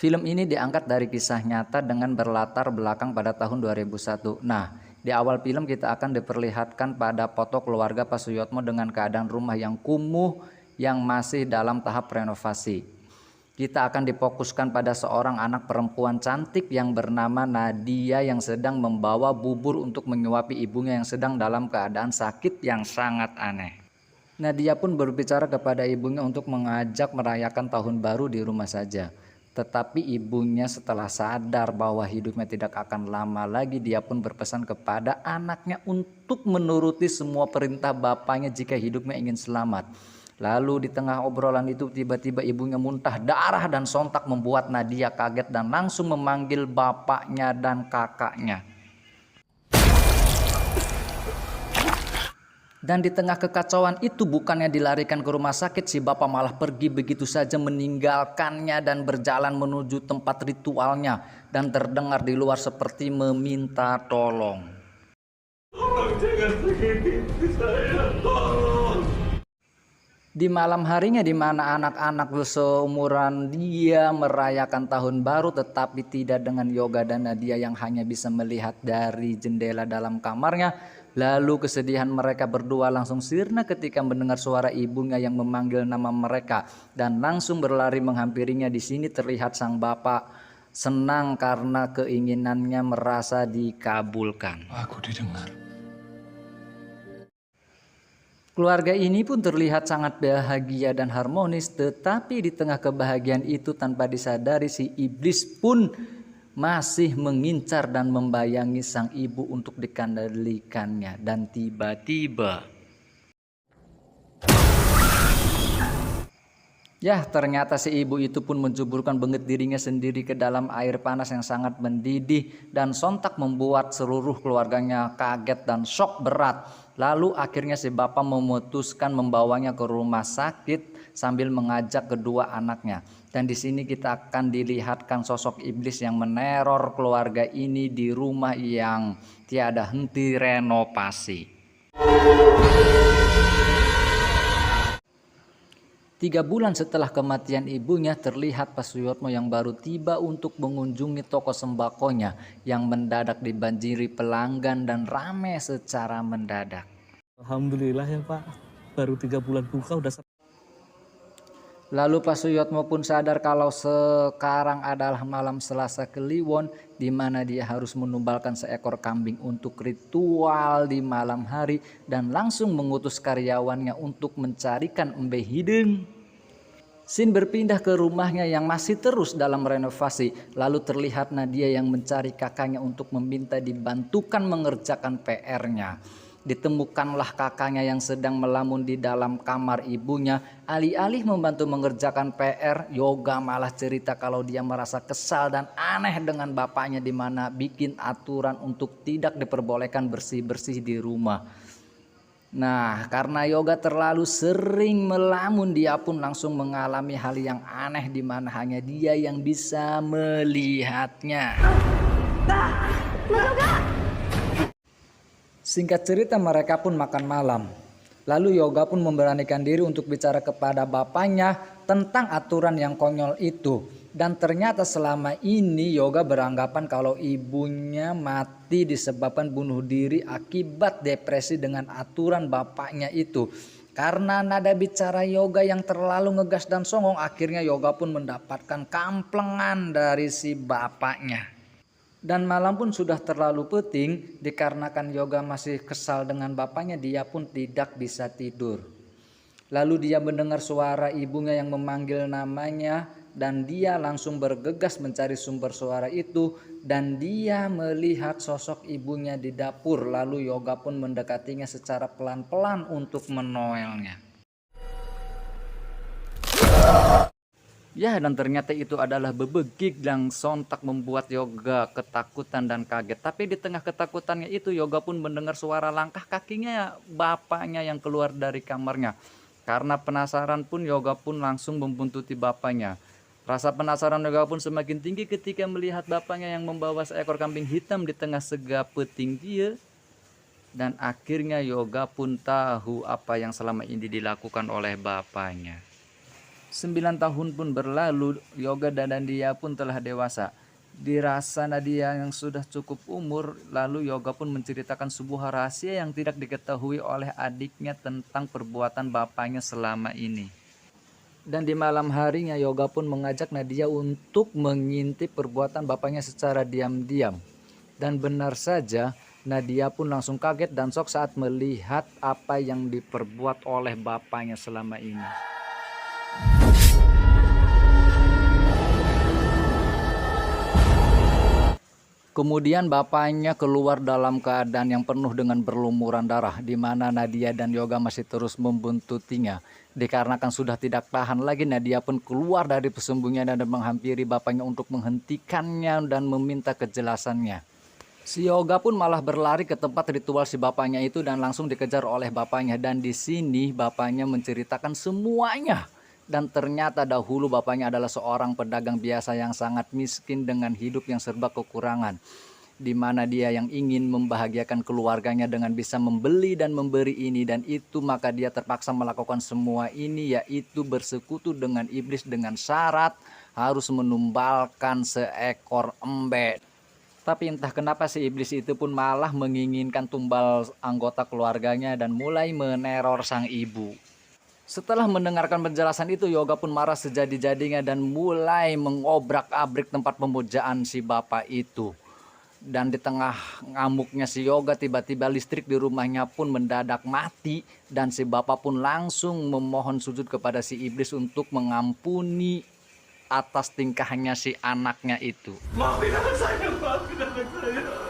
Film ini diangkat dari kisah nyata dengan berlatar belakang pada tahun 2001. Nah, di awal film kita akan diperlihatkan pada foto keluarga Pak Suyotmo dengan keadaan rumah yang kumuh yang masih dalam tahap renovasi. Kita akan difokuskan pada seorang anak perempuan cantik yang bernama Nadia yang sedang membawa bubur untuk menyuapi ibunya yang sedang dalam keadaan sakit yang sangat aneh. Nadia pun berbicara kepada ibunya untuk mengajak merayakan tahun baru di rumah saja. Tetapi ibunya setelah sadar bahwa hidupnya tidak akan lama lagi, dia pun berpesan kepada anaknya untuk menuruti semua perintah bapaknya jika hidupnya ingin selamat. Lalu di tengah obrolan itu tiba-tiba ibunya muntah darah dan sontak membuat Nadia kaget dan langsung memanggil bapaknya dan kakaknya. Dan di tengah kekacauan itu bukannya dilarikan ke rumah sakit, si bapak malah pergi begitu saja meninggalkannya dan berjalan menuju tempat ritualnya dan terdengar di luar seperti meminta tolong. Jangan sakiti saya, tolong. Di malam harinya di mana anak-anak seumuran dia merayakan tahun baru, tetapi tidak dengan Yoga dan Nadia yang hanya bisa melihat dari jendela dalam kamarnya. Lalu kesedihan mereka berdua langsung sirna ketika mendengar suara ibunya yang memanggil nama mereka dan langsung berlari menghampirinya. Di sini terlihat sang bapak senang karena keinginannya merasa dikabulkan. Aku didengar. Keluarga ini pun terlihat sangat bahagia dan harmonis, tetapi di tengah kebahagiaan itu tanpa disadari si iblis pun masih mengincar dan membayangi sang ibu untuk dikendalikannya. Dan tiba-tiba ternyata si ibu itu pun menjeburkan bengit dirinya sendiri ke dalam air panas yang sangat mendidih dan sontak membuat seluruh keluarganya kaget dan shock berat. Lalu akhirnya si bapak memutuskan membawanya ke rumah sakit sambil mengajak kedua anaknya. Dan di sini kita akan dilihatkan sosok iblis yang meneror keluarga ini di rumah yang tiada henti renovasi. 3 bulan setelah kematian ibunya, terlihat Pak Suyotmo yang baru tiba untuk mengunjungi toko sembakonya yang mendadak dibanjiri pelanggan dan ramai secara mendadak. Alhamdulillah ya Pak, baru 3 bulan buka udah. Lalu Pak Suyotmo pun sadar kalau sekarang adalah malam Selasa Kliwon, di mana dia harus menumbalkan seekor kambing untuk ritual di malam hari dan langsung mengutus karyawannya untuk mencarikan embe hidung. Scene berpindah ke rumahnya yang masih terus dalam renovasi. Lalu terlihat Nadia yang mencari kakaknya untuk meminta dibantukan mengerjakan PR-nya. Ditemukanlah kakaknya yang sedang melamun di dalam kamar ibunya. Alih-alih membantu mengerjakan PR, Yoga malah cerita kalau dia merasa kesal dan aneh dengan bapaknya, di mana bikin aturan untuk tidak diperbolehkan bersih-bersih di rumah. Nah, karena Yoga terlalu sering melamun, dia pun langsung mengalami hal yang aneh di mana hanya dia yang bisa melihatnya. Singkat cerita, mereka pun makan malam. Lalu Yoga pun memberanikan diri untuk bicara kepada bapaknya tentang aturan yang konyol itu. Dan ternyata selama ini Yoga beranggapan kalau ibunya mati disebabkan bunuh diri akibat depresi dengan aturan bapaknya itu. Karena nada bicara Yoga yang terlalu ngegas dan songong, akhirnya Yoga pun mendapatkan kamplengan dari si bapaknya. Dan malam pun sudah terlalu peting, dikarenakan Yoga masih kesal dengan bapaknya, dia pun tidak bisa tidur. Lalu dia mendengar suara ibunya yang memanggil namanya dan dia langsung bergegas mencari sumber suara itu dan dia melihat sosok ibunya di dapur. Lalu Yoga pun mendekatinya secara pelan-pelan untuk menoelnya. Dan ternyata itu adalah bebegik yang sontak membuat Yoga ketakutan dan kaget. Tapi di tengah ketakutannya itu Yoga pun mendengar suara langkah kakinya bapaknya yang keluar dari kamarnya. Karena penasaran pun Yoga pun langsung membuntuti bapaknya. Rasa penasaran Yoga pun semakin tinggi ketika melihat bapaknya yang membawa seekor kambing hitam di tengah segap peting dia. Dan akhirnya Yoga pun tahu apa yang selama ini dilakukan oleh bapaknya. 9 tahun pun berlalu, Yoga dan Nadia pun telah dewasa. Dirasa Nadia yang sudah cukup umur, lalu Yoga pun menceritakan sebuah rahasia yang tidak diketahui oleh adiknya tentang perbuatan bapaknya selama ini. Dan di malam harinya Yoga pun mengajak Nadia untuk mengintip perbuatan bapaknya secara diam-diam. Dan benar saja, Nadia pun langsung kaget dan shock saat melihat apa yang diperbuat oleh bapaknya selama ini. Kemudian bapaknya keluar dalam keadaan yang penuh dengan berlumuran darah, di mana Nadia dan Yoga masih terus membuntutinya. Dikarenakan sudah tidak tahan lagi, Nadia pun keluar dari persembunyian dan menghampiri bapaknya untuk menghentikannya dan meminta kejelasannya. Si Yoga pun malah berlari ke tempat ritual si bapaknya itu dan langsung dikejar oleh bapaknya. Dan di sini bapaknya menceritakan semuanya. Dan ternyata dahulu bapaknya adalah seorang pedagang biasa yang sangat miskin dengan hidup yang serba kekurangan. Di mana dia yang ingin membahagiakan keluarganya dengan bisa membeli dan memberi ini dan itu, maka dia terpaksa melakukan semua ini, yaitu bersekutu dengan iblis dengan syarat harus menumbalkan seekor embe. Tapi entah kenapa si iblis itu pun malah menginginkan tumbal anggota keluarganya dan mulai meneror sang ibu. Setelah mendengarkan penjelasan itu, Yoga pun marah sejadi-jadinya dan mulai mengobrak-abrik tempat pemujaan si bapak itu. Dan di tengah ngamuknya si Yoga, tiba-tiba listrik di rumahnya pun mendadak mati. Dan si bapak pun langsung memohon sujud kepada si iblis untuk mengampuni atas tingkahnya si anaknya itu. Maafin anak saya, maafin anak saya.